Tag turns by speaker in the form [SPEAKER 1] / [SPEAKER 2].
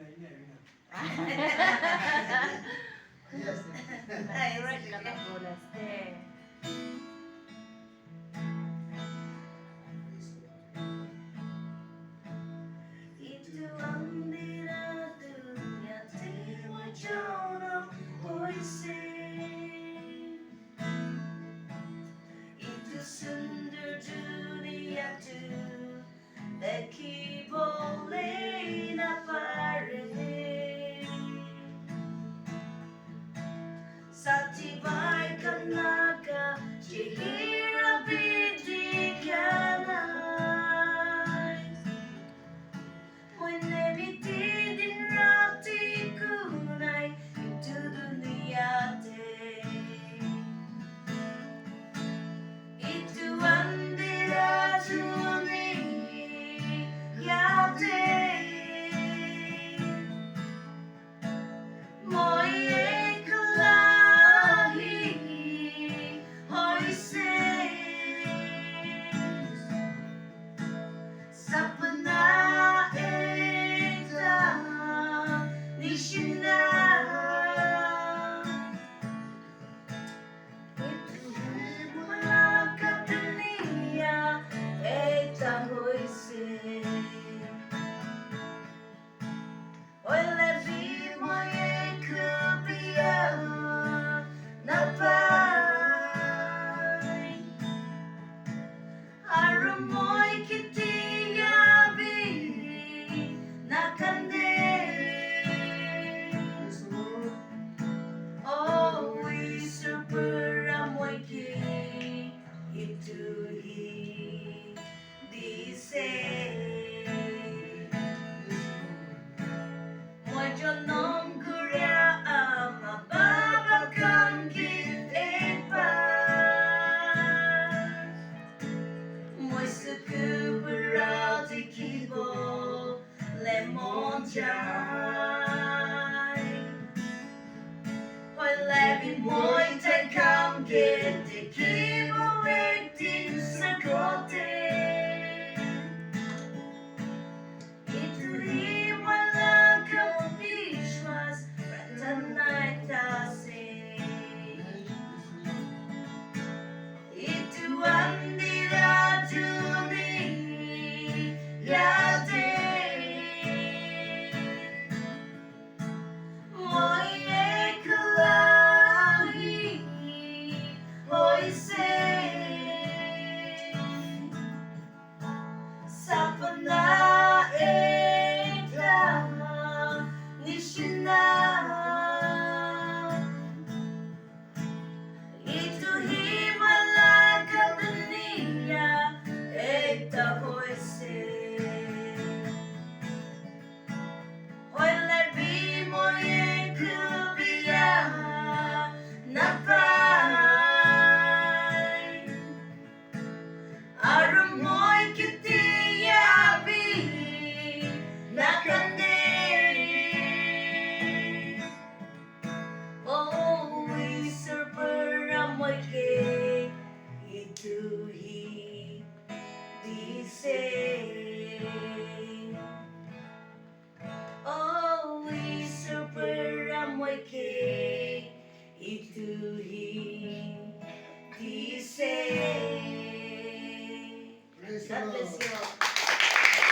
[SPEAKER 1] Yes.
[SPEAKER 2] Direct ka na bulas eh. Itu ang dinadulnya tiwa jono oisin. Itu sundur dunia tu Eki boleh na pare Satibay kanaga Chihira bidikanay Wenebiti din rati kunay Itu dunia te Itu andira juni yate Moye kalahi hoises Sapana eta nishina Itu he dice Mojo non kuria ama baba kan kita Moi suku berarti kibo lemon jar